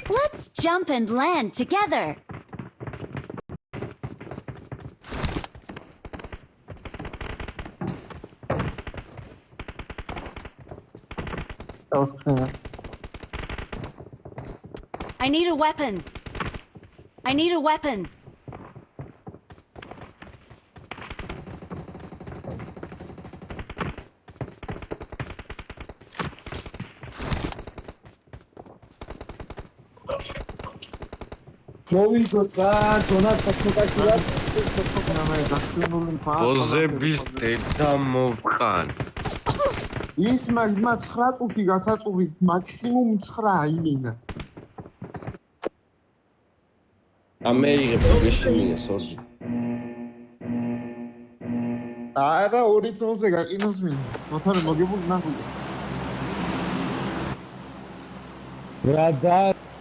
Let's jump and land together. I need a weapon. I need a weapon. ბოზების დედა მოვყან. ის მაგმა 9 წუთი გასაწუხით მაქსიმუმ 9 იმენა. ამეიღებ გეშინია სორდი. არა 2 თონზე გაყინოს მინდა. მოთორე მოგებული ნახული. რა და